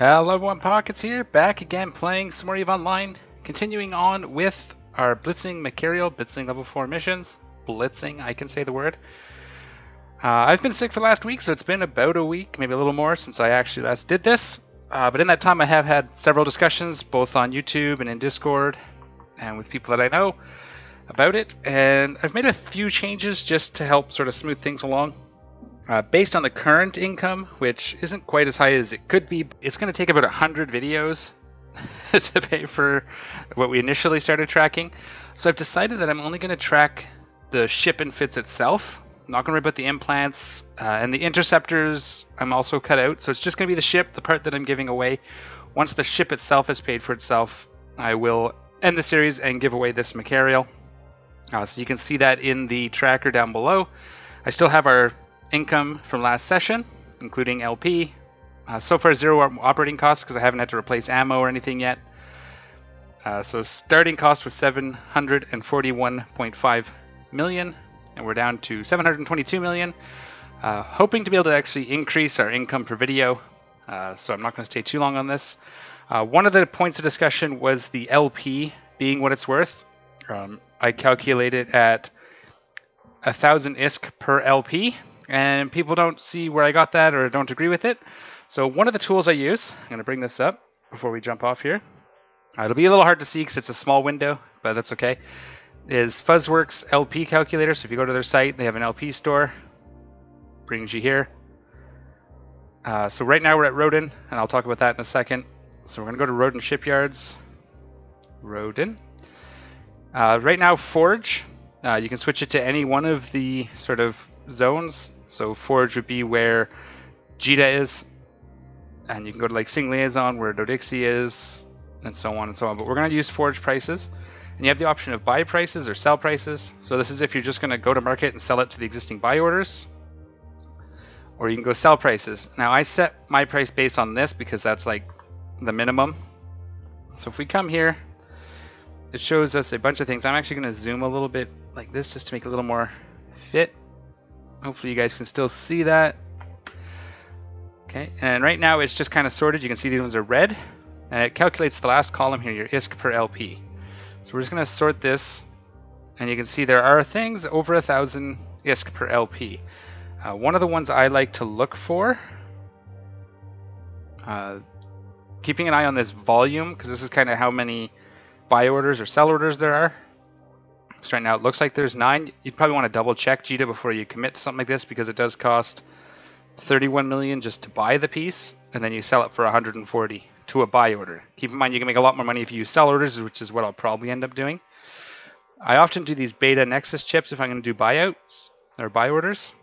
Hello everyone, Pockets here, back again playing some more EVE Online, continuing on with our Blitzing Machariel, Blitzing Level 4 missions. Blitzing, I can say the word. I've been sick for the last week, so it's been about a week, maybe a little more, since I actually last did this. But in that time I have had several discussions, both on YouTube and in Discord, and with people that I know about it, and I've made a few changes just to help sort of smooth things along. Based on the current income, which isn't quite as high as it could be, it's going to take about 100 videos to pay for what we initially started tracking. So I've decided that I'm only going to track the ship and fits itself. I'm not going to worry about the implants and the interceptors. I'm also cut out, so it's just going to be the ship, the part that I'm giving away. Once the ship itself has paid for itself, I will end the series and give away this Machariel. So you can see that in the tracker down below. I still have our income from last session, including LP. So far, zero operating costs because I haven't had to replace ammo or anything yet. So starting cost was 741.5 million, and we're down to 722 million. Hoping to be able to actually increase our income per video. So I'm not going to stay too long on this. One of the points of discussion was the LP being what it's worth. I calculated at 1,000 ISK per LP. And people don't see where I got that or don't agree with it. So one of the tools I use, I'm going to bring this up before we jump off here. It'll be a little hard to see because it's a small window, but that's okay. Is Fuzzworks LP calculator. So if you go to their site, they have an LP store. Brings you here. So right now we're at Rodin, and I'll talk about that in a second. So we're going to go to Rodin Shipyards. Rodin. Right now, Forge. You can switch it to any one of the sort of zones. So Forge would be where Jita is, and you can go to like Sing Liaison where Dodixie is, and so on and so on. But we're going to use Forge prices, and you have the option of buy prices or sell prices. So this is if you're just going to go to market and sell it to the existing buy orders, or you can go sell prices. Now I set my price based on this because that's like the minimum. So if we come here, it shows us a bunch of things. I'm actually going to zoom a little bit like this just to make it a little more fit. Hopefully you guys can still see that. Okay, and right now it's just kind of sorted. You can see these ones are red, and it calculates the last column here, your ISK per LP. So we're just going to sort this, and you can see there are things over 1,000 ISK per LP. One of the ones I like to look for, keeping an eye on this volume, because this is kind of how many buy orders or sell orders there are. So right now it looks like there's 9. You'd probably want to double check Jita before you commit to something like this, because it does cost 31 million just to buy the piece, and then you sell it for 140 to a buy order. Keep in mind you can make a lot more money if you use sell orders, which is what I'll probably end up doing. I often do these beta Nexus chips if I'm going to do buyouts or buy orders.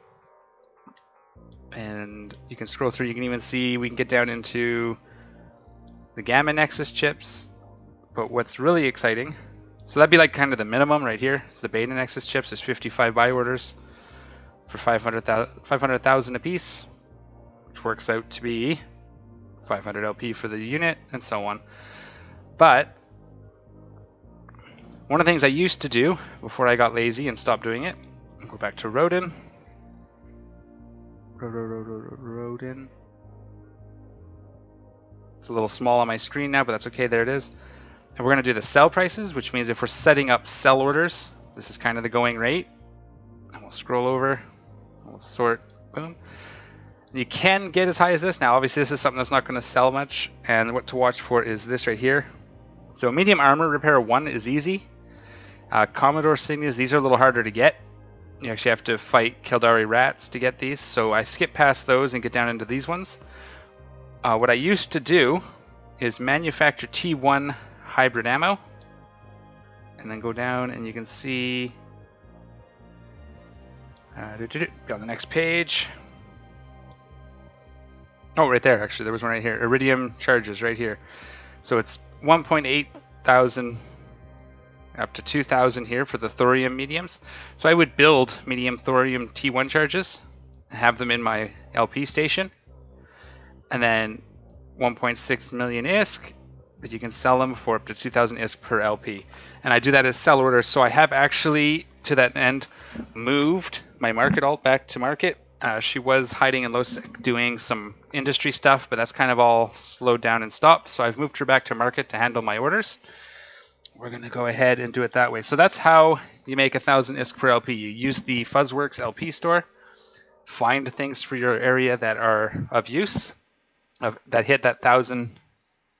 And you can scroll through, you can even see we can get down into the Gamma Nexus chips. But what's really exciting, so that'd be like kind of the minimum right here. So the beta Nexus chips is 55 buy orders for 500,000 a piece, which works out to be 500 LP for the unit and so on. But one of the things I used to do before I got lazy and stopped doing it, I'll go back to Rodin. Rodin. It's a little small on my screen now, but that's okay. There it is. And we're going to do the sell prices, which means if we're setting up sell orders, this is kind of the going rate. And we'll scroll over, we'll sort, boom. You can get as high as this. Now, obviously, this is something that's not going to sell much. And what to watch for is this right here. So medium armor repair 1 is easy. Commodore sinews, these are a little harder to get. You actually have to fight Kildari rats to get these. So I skip past those and get down into these ones. What I used to do is manufacture T1 hybrid ammo, and then go down and you can see go on the next page. Oh, right there, actually there was one right here. Iridium charges right here. So it's 1.8 thousand up to 2,000 here for the thorium mediums. So I would build medium thorium T1 charges, have them in my LP station, and then 1.6 million ISK, but you can sell them for up to 2,000 ISK per LP. And I do that as sell orders, so I have actually, to that end, moved my market alt back to market She was hiding in Losec doing some industry stuff, but that's kind of all slowed down and stopped. So I've moved her back to market to handle my orders. We're going to go ahead and do it that way. So that's how you make 1,000 ISK per LP. You use the Fuzzworks LP store, find things for your area that are of use, that hit that 1,000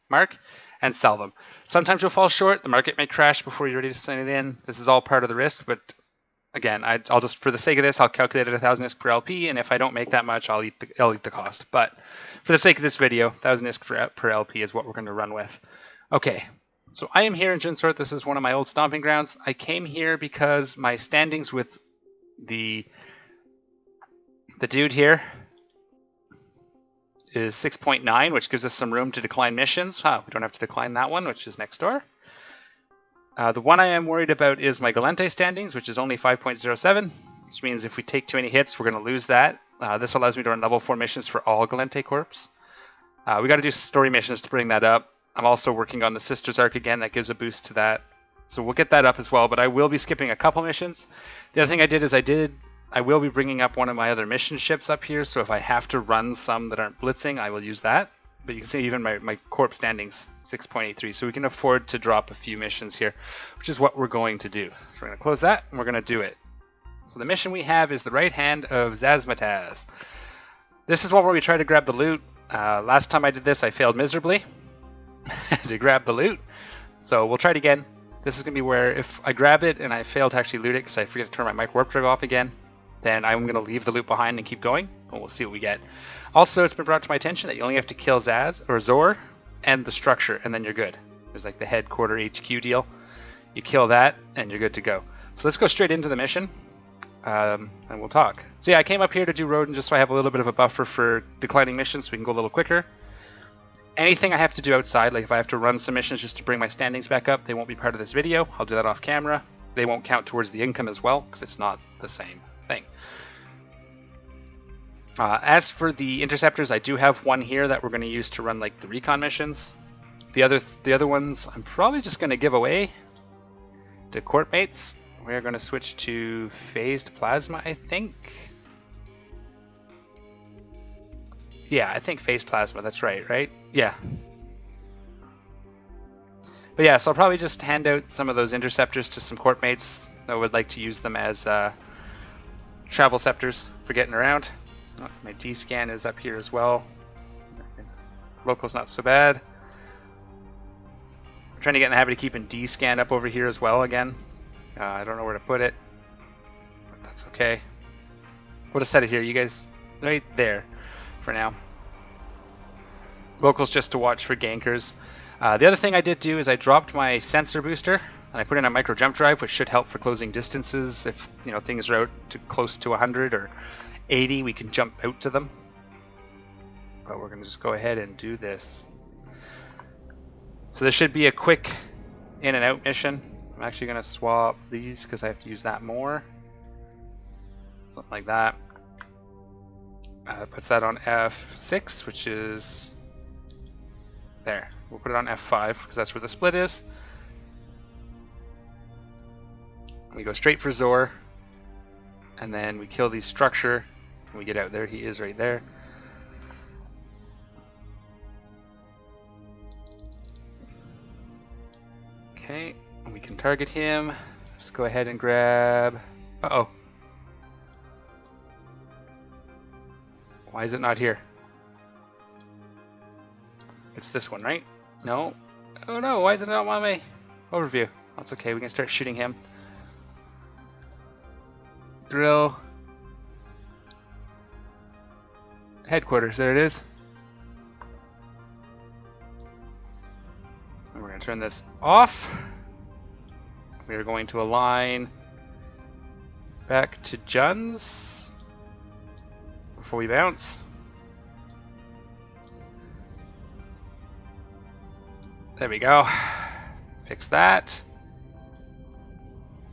mark, and sell them. Sometimes you'll fall short. The market may crash before you're ready to send it in. This is all part of the risk, but again, I'll just, for the sake of this, I'll calculate it 1,000 ISK per LP, and if I don't make that much, I'll eat the cost. But for the sake of this video, 1,000 ISK per LP is what we're going to run with. Okay, so I am here in Jinsort. This is one of my old stomping grounds. I came here because my standings with the dude here is 6.9, which gives us some room to decline missions. We don't have to decline that one, which is next door. The one I am worried about is my Galente standings, which is only 5.07, which means if we take too many hits, we're going to lose that. This allows me to run level 4 missions for all Galente corps. We got to do story missions to bring that up. I'm also working on the Sisters arc again. That gives a boost to that. So we'll get that up as well, but I will be skipping a couple missions. The other thing I did is I will be bringing up one of my other mission ships up here, so if I have to run some that aren't blitzing, I will use that. But you can see even my corp standings, 6.83, so we can afford to drop a few missions here, which is what we're going to do. So we're going to close that, and we're going to do it. So the mission we have is the right hand of Zazmataz. This is one where we try to grab the loot. Last time I did this, I failed miserably to grab the loot. So we'll try it again. This is going to be where if I grab it and I fail to actually loot it because I forget to turn my Microwarpdrive off again, then I'm going to leave the loot behind and keep going, and we'll see what we get. Also, it's been brought to my attention that you only have to kill Zor and the structure, and then you're good. There's like the headquarter HQ deal. You kill that, and you're good to go. So let's go straight into the mission, and we'll talk. So yeah, I came up here to do Rodin just so I have a little bit of a buffer for declining missions so we can go a little quicker. Anything I have to do outside, like if I have to run some missions just to bring my standings back up, they won't be part of this video. I'll do that off camera. They won't count towards the income as well, because it's not the same thing. As for the interceptors, I do have one here that we're going to use to run like the recon missions. The other ones I'm probably just going to give away to corp mates. We're going to switch to phased plasma, I think. Yeah, I think phased plasma, that's right? Yeah. But yeah, so I'll probably just hand out some of those interceptors to some corp mates that would like to use them as travel scepters for getting around. Oh, my D-scan is up here as well. Local's not so bad. I'm trying to get in the habit of keeping D-scan up over here as well again. I don't know where to put it, but that's okay. We'll just set it here. You guys, right there for now. Local's just to watch for gankers. The other thing I did do is I dropped my sensor booster and I put in a micro jump drive, which should help for closing distances. If things are out to close to 100 or 80, we can jump out to them. But we're going to just go ahead and do this. So this should be a quick in and out mission. I'm actually going to swap these because I have to use that more. Something like that. Puts that on F6, which is there. We'll put it on F5 because that's where the split is. We go straight for Zor, and then we kill the structure. And we get out there. He is right there. Okay, and we can target him. Just go ahead and grab. Uh-oh. Why is it not here? It's this one, right? No. Oh no, why is it not on my overview? That's okay, we can start shooting him. Drill. Headquarters, there it is. And we're going to turn this off. We are going to align back to Juns before we bounce. There we go. Fix that.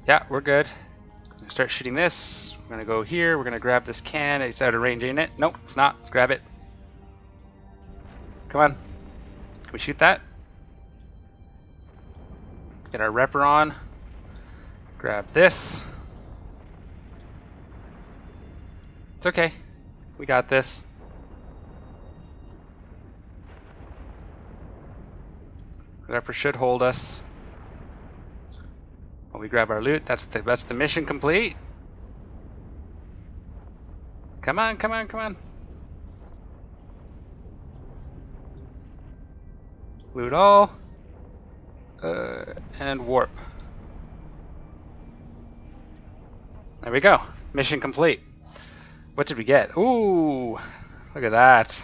Yeah, we're good. Start shooting this. We're gonna go here. We're gonna grab this can. It's out of range, ain't it? Nope, it's not. Let's grab it. Come on. Can we shoot that? Get our repper on. Grab this. It's okay. We got this. The upper should hold us. While we grab our loot, that's the mission complete. Come on, come on, come on. Loot all. And warp. There we go. Mission complete. What did we get? Ooh, look at that.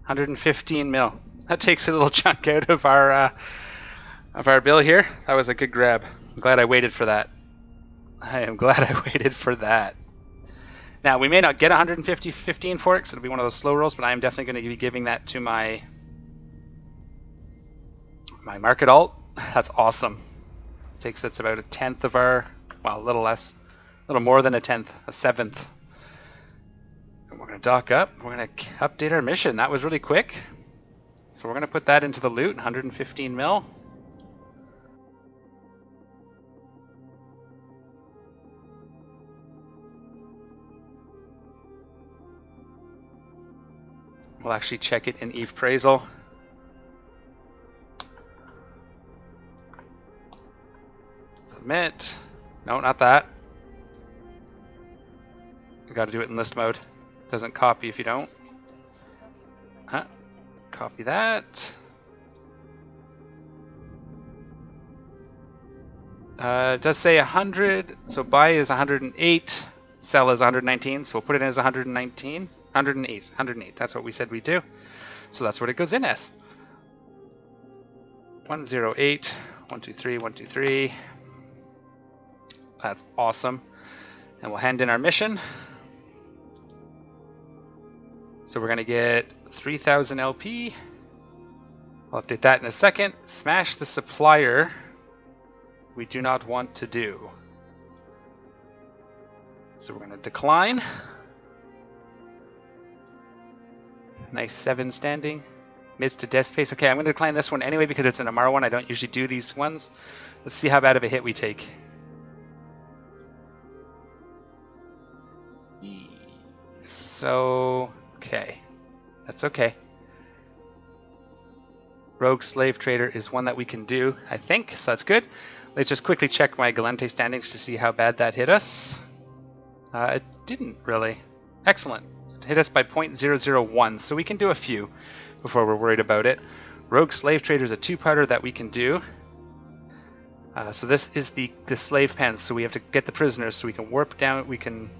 115 mil. That takes a little chunk out of our bill here. That was a good grab. I'm glad I waited for that. I am glad I waited for that. Now, we may not get 115 for it, because it'll be one of those slow rolls, but I am definitely going to be giving that to my market alt. That's awesome. Takes us about a tenth of our, well, a little less, a little more than a tenth, a seventh. And we're going to dock up. We're going to update our mission. That was really quick. So we're going to put that into the loot, 115 mil. We'll actually check it in Eve Appraisal. Submit. No, not that. You got to do it in list mode. Doesn't copy if you don't. Huh? Copy that. It does say 100. So buy is 108. Sell is 119. So we'll put it in as 119. 108. That's what we said we'd do. So that's what it goes in as. 108. 123. 123. That's awesome. And we'll hand in our mission. So we're going to get 3,000 LP. I'll update that in a second. Smash the supplier. We do not want to do. So we're going to decline. Nice 7 standing. Mids to death space. Okay, I'm going to decline this one anyway because it's an Oramara one. I don't usually do these ones. Let's see how bad of a hit we take. So, okay. That's okay. Rogue Slave Trader is one that we can do, I think, so that's good. Let's just quickly check my Galente standings to see how bad that hit us. It didn't really. Excellent. It hit us by 0.001, so we can do a few before we're worried about it. Rogue Slave Trader is a 2-parter that we can do. So this is the slave pen, so we have to get the prisoners so we can warp down, we can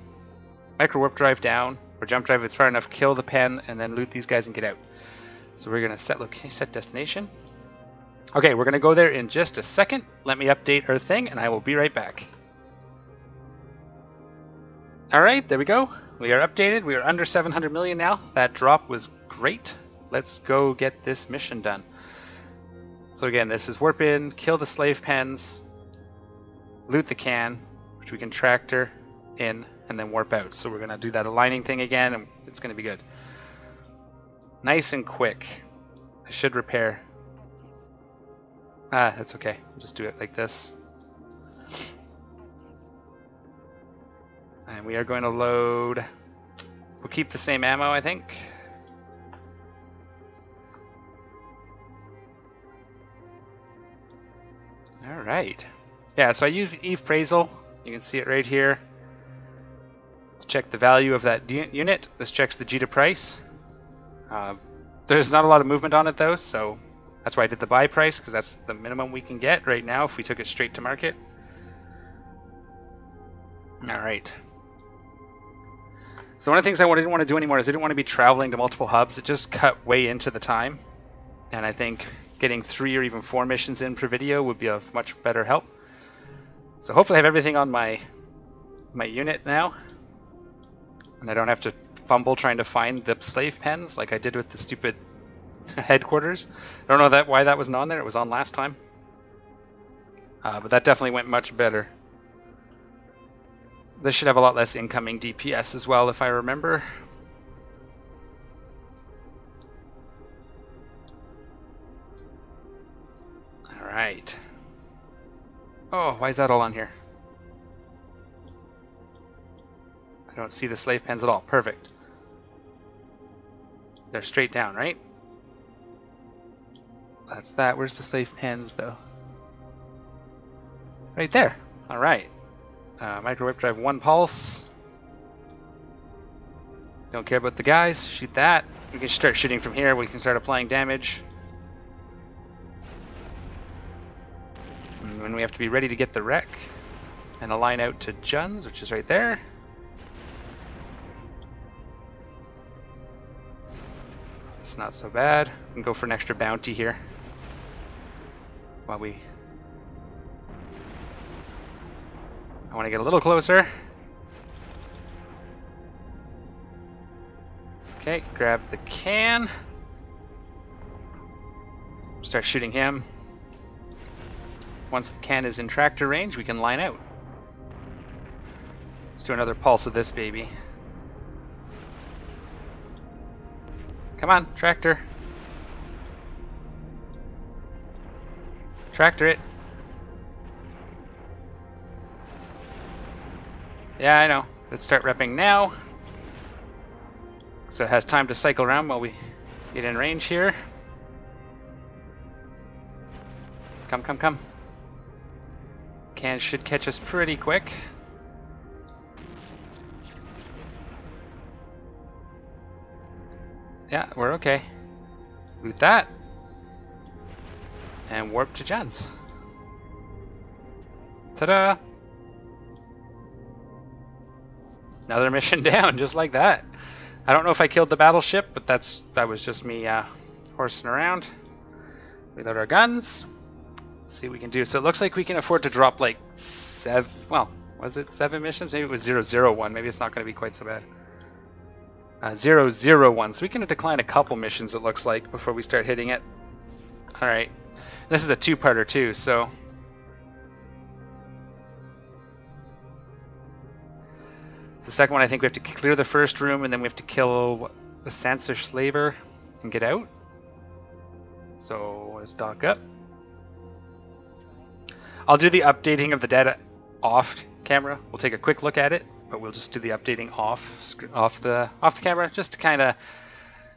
Microwarpdrive down, or jump drive if it's far enough, kill the pen, and then loot these guys and get out. So we're going to set destination. Okay, we're going to go there in just a second. Let me update our thing, and I will be right back. Alright, there we go. We are updated. We are under 700 million now. That drop was great. Let's go get this mission done. So again, this is warp in, kill the slave pens, loot the can, which we can tractor in, and then warp out. So we're going to do that aligning thing again, and it's going to be good. Nice and quick. I should repair. That's okay. We'll just do it like this. And we are going to load. We'll keep the same ammo, I think. All right. Yeah, so I use Eve Appraisal. You can see it right here. Let's check the value of that unit. This checks the G to price. There's not a lot of movement on it though, so that's why I did the buy price, because that's the minimum we can get right now if we took it straight to market. Alright. So one of the things I didn't want to do anymore is I didn't want to be traveling to multiple hubs. It just cut way into the time. And I think getting 3 or even 4 missions in per video would be of much better help. So hopefully I have everything on my unit now. And I don't have to fumble trying to find the slave pens like I did with the stupid headquarters. I don't know why that wasn't on there. It was on last time. But that definitely went much better. This should have a lot less incoming DPS as well, if I remember. Alright. Oh, why is that all on here? I don't see the slave pens at all. Perfect. They're straight down, right? That's that. Where's the safe pens, though? Right there. All right. Microwarpdrive 1 pulse. Don't care about the guys. Shoot that. We can start shooting from here. We can start applying damage. And when we have to be ready to get the wreck and align out to Juns, which is right there. It's not so bad. We can go for an extra bounty here. While we... I want to get a little closer. Okay, grab the can. Start shooting him. Once the can is in tractor range, we can line out. Let's do another pulse of this baby. Come on, tractor. Tractor it. Yeah, I know. Let's start repping now. So it has time to cycle around while we get in range here. Come, come, come. Can should catch us pretty quick. Yeah, we're okay. Loot that. And warp to Jens. Ta-da! Another mission down, just like that. I don't know if I killed the battleship, but that was just me horsing around. Reload our guns. See what we can do. So it looks like we can afford to drop like 7. Well, was it 7 missions? Maybe it was 001. Maybe it's not going to be quite so bad. 001. So we can decline a couple missions, it looks like, before we start hitting it. All right. This is a 2-parter too, so. The second one, I think we have to clear the first room, and then we have to kill the Sansa slaver and get out. So let's dock up. I'll do the updating of the data off camera. We'll take a quick look at it, but we'll just do the updating off the camera, just to kind of,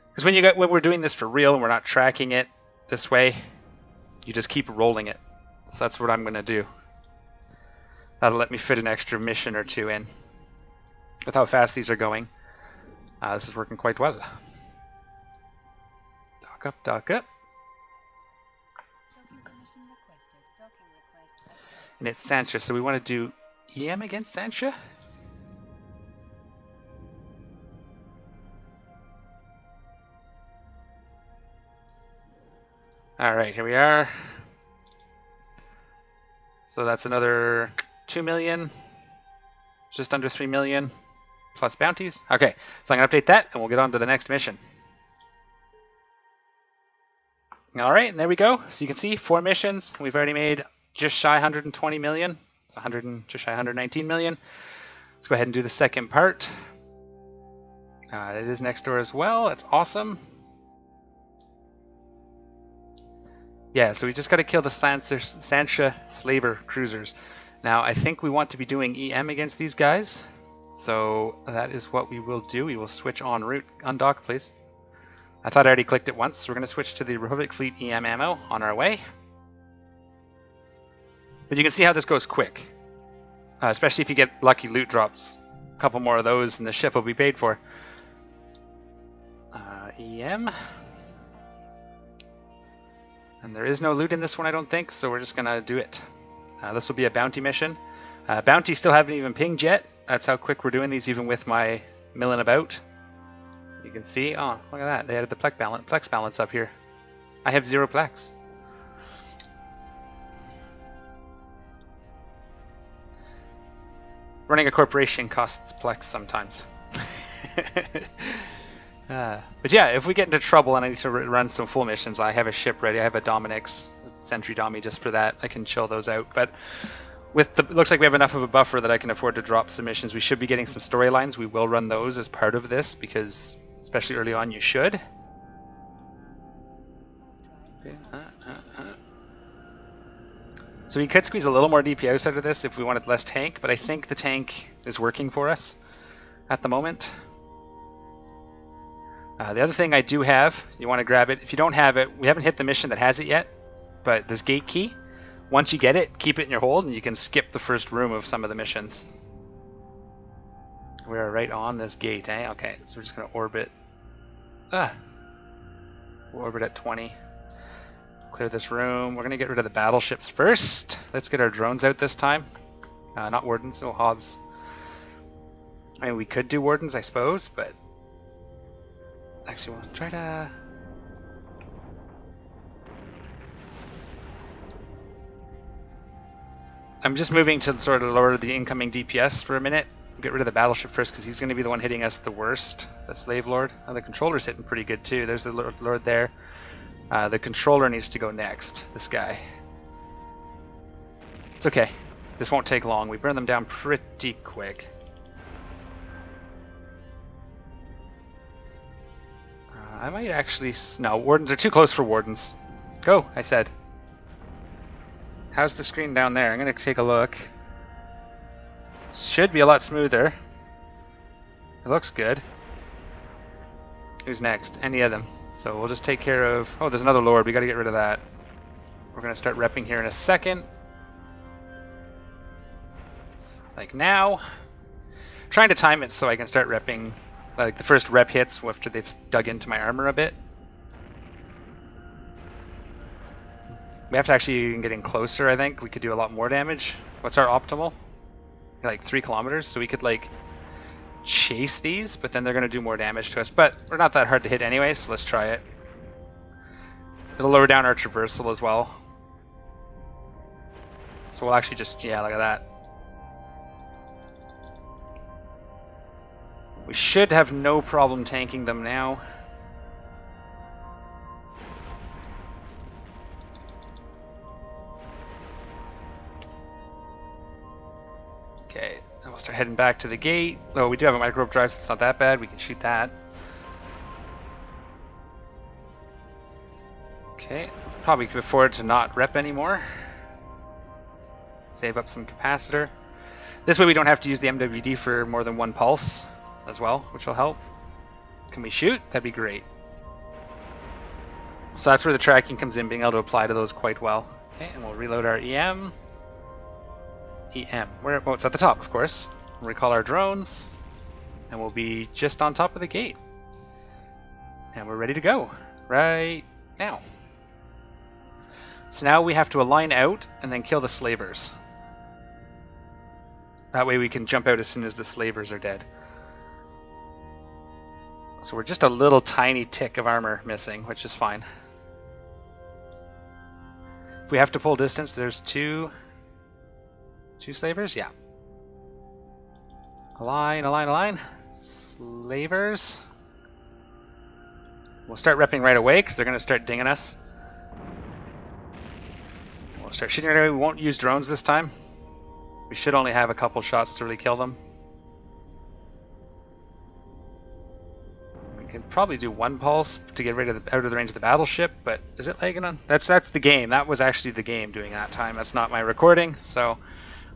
because when we're doing this for real and we're not tracking it this way, you just keep rolling it. So that's what I'm going to do. That'll let me fit an extra mission or 2 in. With how fast these are going, this is working quite well. Dock up, dock up. And it's Sancha, so we want to do EM against Sancha? Alright, here we are. So that's another 2 million. Just under 3 million. Plus bounties. Okay, so I'm going to update that, and we'll get on to the next mission. Alright, and there we go. So you can see 4 missions. We've already made just shy 120 million. It's just shy 119 million. Let's go ahead and do the second part. It is next door as well. That's awesome. Yeah, so we just got to kill the Sancha slaver cruisers. Now, I think we want to be doing EM against these guys. So that is what we will do. We will switch en route. Undock, please. I thought I already clicked it once. So we're going to switch to the Republic Fleet EM ammo on our way. But you can see how this goes quick. Especially if you get lucky loot drops. A couple more of those and the ship will be paid for. EM. And there is no loot in this one, I don't think. So we're just going to do it. This will be a bounty mission. Bounties still haven't even pinged yet. That's how quick we're doing these, even with my milling about. You can see, oh, look at that. They added the plex balance up here. I have 0 plex. Running a corporation costs plex sometimes. But yeah, if we get into trouble and I need to run some full missions, I have a ship ready. I have a Dominix Sentry Dummy just for that. I can chill those out. But it looks like we have enough of a buffer that I can afford to drop some missions. We should be getting some storylines. We will run those as part of this because, especially early on, you should. Okay. So we could squeeze a little more DPS out of this if we wanted less tank, but I think the tank is working for us at the moment. The other thing I do have, you want to grab it. If you don't have it, we haven't hit the mission that has it yet, but this gate key, once you get it, keep it in your hold and you can skip the first room of some of the missions. We're right on this gate, eh? Okay, so we're just going to orbit. We'll orbit at 20. Clear this room. We're going to get rid of the battleships first. Let's get our drones out this time. Not wardens, no hobs. I mean, we could do wardens, I suppose, but... Actually, we'll try to... I'm just moving to sort of lower the incoming DPS for a minute. Get rid of the battleship first because he's going to be the one hitting us the worst, the slave lord. Oh, the controller's hitting pretty good too. There's the lord there. The controller needs to go next, this guy. It's okay. This won't take long. We burn them down pretty quick. I might actually... No, wardens are too close for wardens. Go, I said. How's the screen down there? I'm going to take a look. Should be a lot smoother. It looks good. Who's next? Any of them. So we'll just take care of... Oh, there's another lord. We got to get rid of that. We're going to start repping here in a second. Like now. Trying to time it so I can start repping... Like the first rep hits after they've dug into my armor a bit. We have to actually get in closer, I think. We could do a lot more damage. What's our optimal? Like 3 kilometers, so we could like chase these, but then they're going to do more damage to us. But we're not that hard to hit anyway, so let's try it. It'll lower down our traversal as well. So we'll actually just, yeah, look at that. We should have no problem tanking them now. Okay, then we'll start heading back to the gate. Oh, we do have a microwarpdrive, so it's not that bad. We can shoot that. Okay, probably can afford to not rep anymore. Save up some capacitor. This way we don't have to use the MWD for more than 1 pulse as well, which will help. Can we shoot? That'd be great. So that's where the tracking comes in, being able to apply to those quite well. Okay, and we'll reload our EM. Where? Well, it's at the top, of course. We'll recall our drones, and we'll be just on top of the gate. And we're ready to go right now. So now we have to align out and then kill the slavers. That way we can jump out as soon as the slavers are dead. So we're just a little tiny tick of armor missing, which is fine. If we have to pull distance, there's two slavers? Yeah. Align. Slavers. We'll start repping right away because they're going to start dinging us. We'll start shooting right away. We won't use drones this time. We should only have a couple shots to really kill them. We can probably do 1 pulse to get rid of out of the range of the battleship, but is it lagging on? That's the game. That was actually the game doing that time. That's not my recording, so a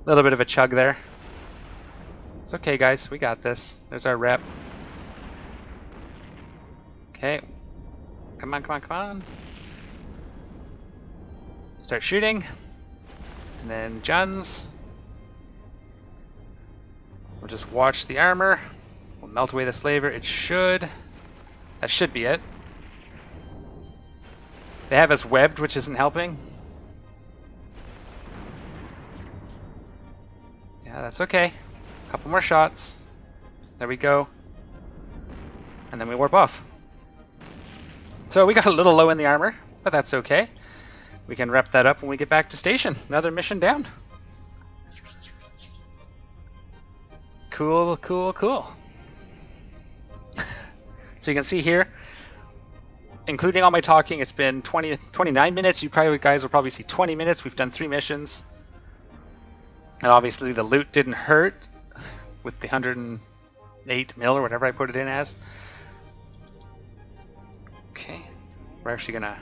little bit of a chug there. It's okay, guys. We got this. There's our rep. Okay. Come on. Start shooting. And then Juns. We'll just watch the armor. We'll melt away the slaver. That should be it. They have us webbed, which isn't helping. Yeah, that's okay. A couple more shots. There we go. And then we warp off. So we got a little low in the armor, but that's okay. We can rep that up when we get back to station. Another mission down. Cool. So you can see here, including all my talking, it's been 29 minutes. You guys will probably see 20 minutes. We've done 3 missions. And obviously the loot didn't hurt with the 108 mil or whatever I put it in as. Okay, we're actually gonna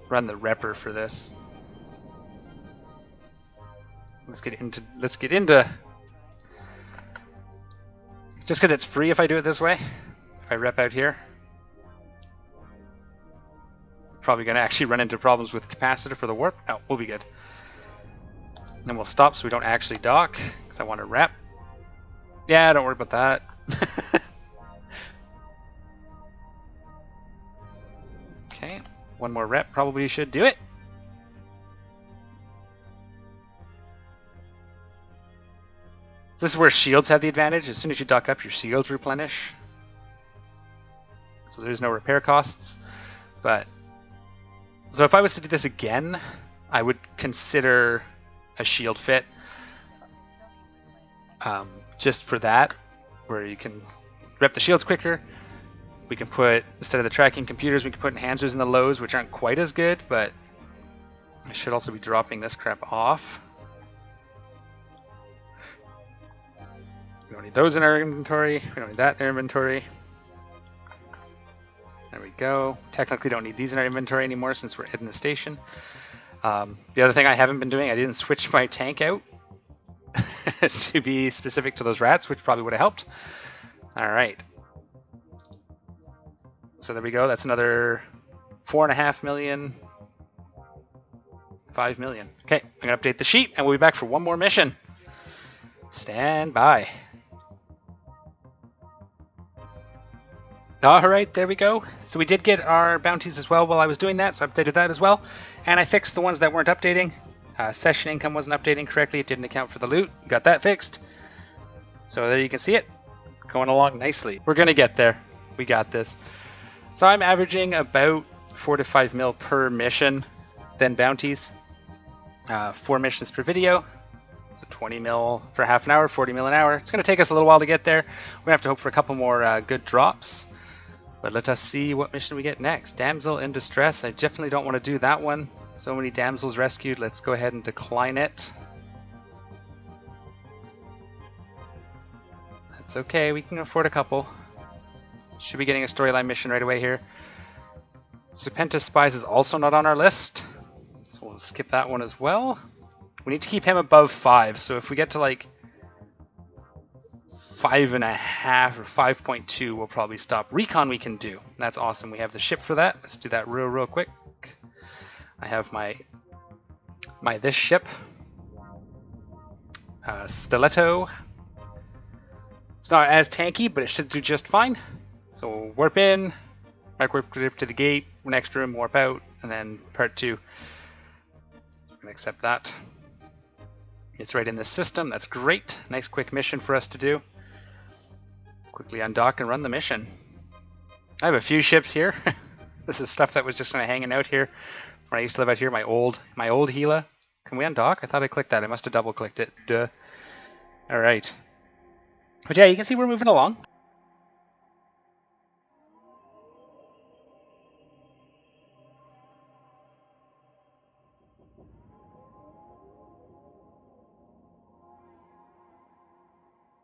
run the repper for this. Let's get into just because it's free if I do it this way. If I rep out here, Probably going to actually run into problems with Capacitor for the warp. No, we'll be good. And then we'll stop so we don't actually dock, because I want to wrap. Yeah, don't worry about that. Okay, one more rep probably should do it. So this is where shields have the advantage. As soon as you dock up, your shields replenish. So there's no repair costs. But so if I was to do this again, I would consider a shield fit. Just for that, where you can rep the shields quicker. We can put, instead of the tracking computers, we can put enhancers in the lows, which aren't quite as good, but I should also be dropping this crap off. We don't need those in our inventory. We don't need that in our inventory. There we go. Technically don't need these in our inventory anymore since we're in the station. The other thing I haven't been doing, I didn't switch my tank out to be specific to those rats, which probably would have helped. All right. So there we go. That's another 4.5 million. 5 million. Okay, I'm going to update the sheet and we'll be back for one more mission. Stand by. Alright, there we go. So we did get our bounties as well while I was doing that, so I updated that as well. And I fixed the ones that weren't updating. Session income wasn't updating correctly, it didn't account for the loot. Got that fixed. So there you can see it. Going along nicely. We're going to get there. We got this. So I'm averaging about 4 to 5 mil per mission, then bounties. 4 missions per video. So 20 mil for half an hour, 40 mil an hour. It's going to take us a little while to get there. We're going to have to hope for a couple more good drops. But let us see what mission we get next. Damsel in distress. I definitely don't want to do that one. So many damsels rescued. Let's go ahead and decline it. That's okay. We can afford a couple. Should be getting a storyline mission right away here. Serpentis Spies is also not on our list. So we'll skip that one as well. We need to keep him above 5. So if we get to like 5.5 or 5.2, we'll probably stop. Recon we can do. That's awesome. We have the ship for that. Let's do that real quick. I have my this ship. Stiletto. It's not as tanky, but it should do just fine. So we'll warp in, Microwarpdrive to the gate, next room, warp out, and then part 2. I'm going to accept that. It's right in this system. That's great. Nice quick mission for us to do. Quickly undock and run the mission. I have a few ships here. This is stuff that was just kind of hanging out here when I used to live out here. My old Gila. Can we undock? I thought I clicked that. I must have double clicked it. Duh. All right. But yeah, you can see we're moving along.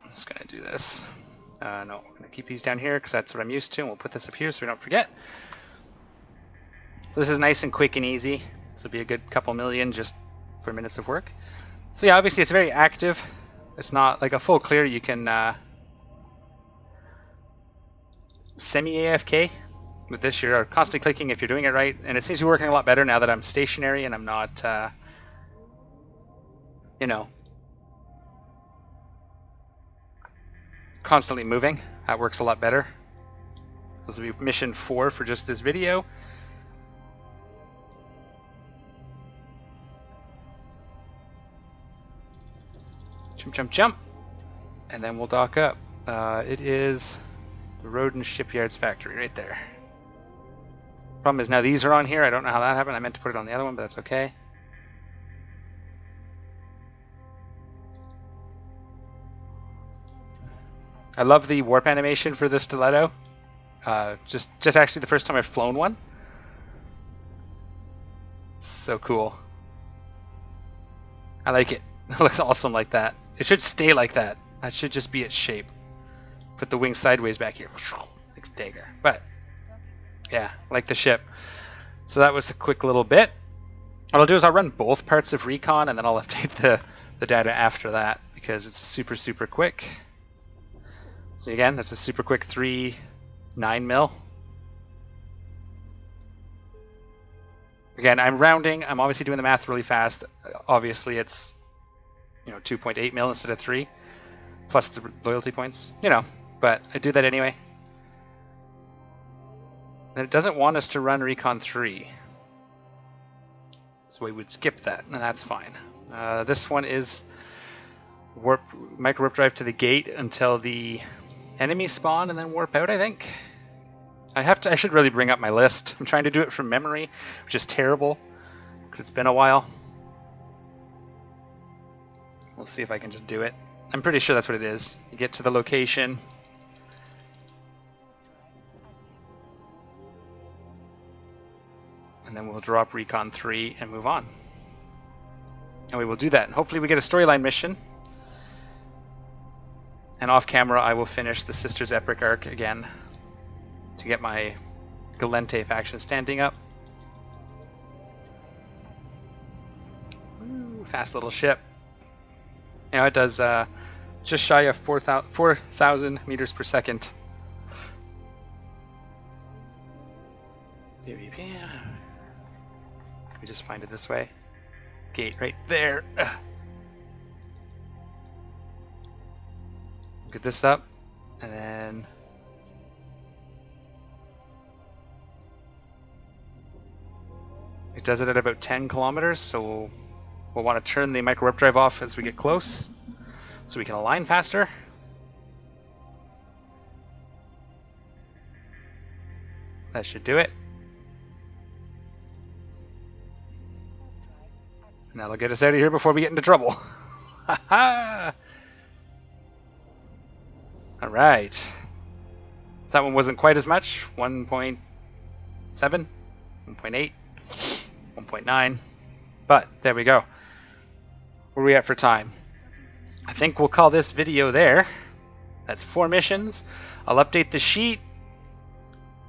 I'm just going to do this. No, we're going to keep these down here because that's what I'm used to, and we'll put this up here so we don't forget. So this is nice and quick and easy. This will be a good couple million just for minutes of work. So yeah, obviously it's very active. It's not like a full clear. You can semi-AFK. With this, you're constantly clicking if you're doing it right, and it seems to be working a lot better now that I'm stationary and I'm not, you know, constantly moving. That works a lot better. So this will be mission 4 for just this video. Jump, jump, jump. And then we'll dock up. It is the Road and Shipyards factory right there. Problem is now these are on here. I don't know how that happened. I meant to put it on the other one, but that's okay. I love the warp animation for the Stiletto. Just actually the first time I've flown one. So cool. I like it. It looks awesome like that. It should stay like that. That should just be its shape. Put the wings sideways back here. Like a dagger. But yeah, like the ship. So that was a quick little bit. What I'll do is I'll run both parts of recon and then I'll update the data after that because it's super quick. So again, that's a super quick 3.9 mil. Again, I'm rounding. I'm obviously doing the math really fast. Obviously, it's 2.8 mil instead of 3, plus the loyalty points. But I do that anyway. And it doesn't want us to run recon 3, so we would skip that, and that's fine. This one is Microwarpdrive to the gate until the enemy spawn, and then warp out, I think. I should really bring up my list. I'm trying to do it from memory, which is terrible, because it's been a while. We'll see if I can just do it. I'm pretty sure that's what it is. You get to the location. And then we'll drop recon 3 and move on. And we will do that. And hopefully we get a storyline mission. And off camera I will finish the Sisters Epic arc again to get my Galente faction standing up. Ooh, fast little ship. It does just shy of 4,000 meters per second. Let me just find it this way. Gate right there. Get this up, and then it does it at about 10 kilometers, so we'll want to turn the Microwarpdrive off as we get close, so we can align faster. That should do it. And that'll get us out of here before we get into trouble. Haha! Alright. So that one wasn't quite as much. 1.7, 1.8, 1.9. But there we go. Where are we at for time? I think we'll call this video there. That's 4 missions. I'll update the sheet.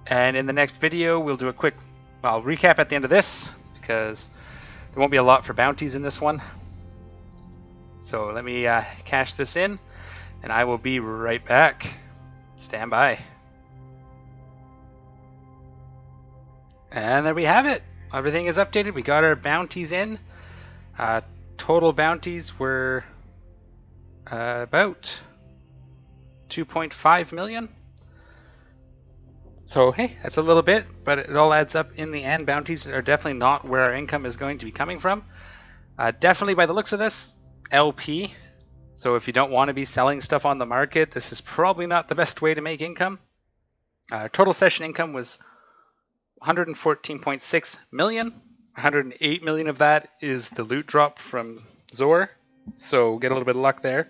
And in the next video, we'll do a quick recap at the end of this, because there won't be a lot for bounties in this one. So let me cash this in, and I will be right back. Stand by. And there we have it. Everything is updated. We got our bounties in. Total bounties were about 2.5 million. So hey, that's a little bit, but it all adds up in the end. Bounties are definitely not where our income is going to be coming from. Definitely by the looks of this, LP. So if you don't want to be selling stuff on the market, this is probably not the best way to make income. Total session income was 114.6 million. 108 million of that is the loot drop from Zor. So get a little bit of luck there.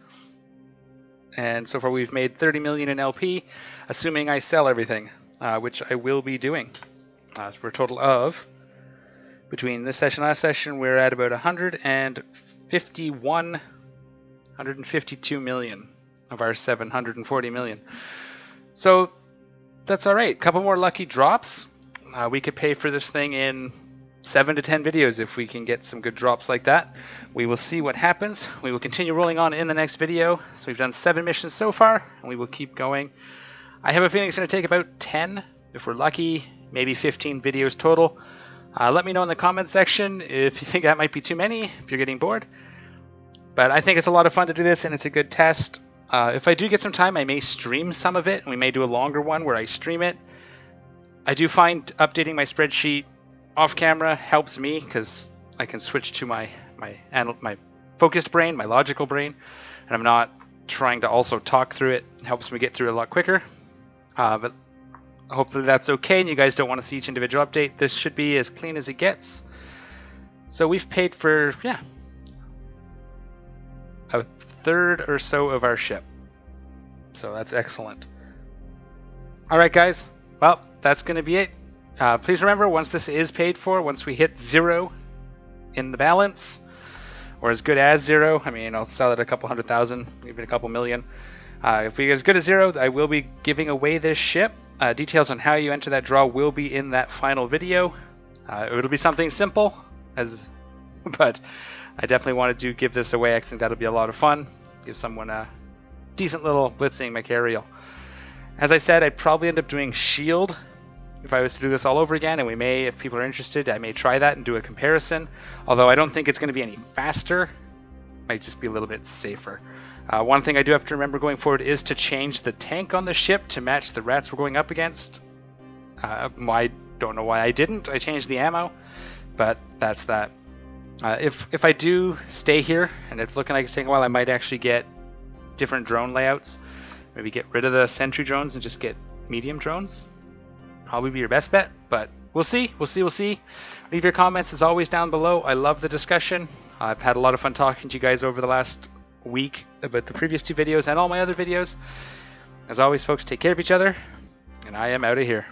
And so far we've made 30 million in LP, assuming I sell everything. Which I will be doing, for a total of, between this session and last session, we're at about 152 million of our 740 million. So that's all right. A couple more lucky drops. We could pay for this thing in 7 to 10 videos if we can get some good drops like that. We will see what happens. We will continue rolling on in the next video. So we've done 7 missions so far, and we will keep going. I have a feeling it's going to take about 10, if we're lucky, maybe 15 videos total. Let me know in the comments section if you think that might be too many, if you're getting bored. But I think it's a lot of fun to do this, and it's a good test. If I do get some time, I may stream some of it, and we may do a longer one where I stream it. I do find updating my spreadsheet off camera helps me, because I can switch to my focused brain, my logical brain, and I'm not trying to also talk through it. It helps me get through it a lot quicker. But hopefully that's okay, and you guys don't want to see each individual update. This should be as clean as it gets. So we've paid for, a third or so of our ship. So that's excellent. Alright guys, well, that's going to be it. Please remember, once this is paid for, once we hit 0 in the balance, or as good as 0, I mean, I'll sell it a couple 100,000, even a couple million. If we get as good as 0, I will be giving away this ship. Details on how you enter that draw will be in that final video. It'll be something simple, but I definitely wanted to give this away. I think that'll be a lot of fun. Give someone a decent little blitzing Machariel. As I said, I'd probably end up doing shield if I was to do this all over again, and we may, if people are interested, I may try that and do a comparison. Although I don't think it's going to be any faster, might just be a little bit safer. One thing I do have to remember going forward is to change the tank on the ship to match the rats we're going up against. I don't know why I didn't. I changed the ammo, but that's that. If I do stay here and it's looking like it's taking a while, I might actually get different drone layouts. Maybe get rid of the sentry drones and just get medium drones. Probably be your best bet, but we'll see. We'll see. Leave your comments as always down below. I love the discussion. I've had a lot of fun talking to you guys over the last week about the previous 2 videos and all my other videos. As always, folks, take care of each other, and I am out of here.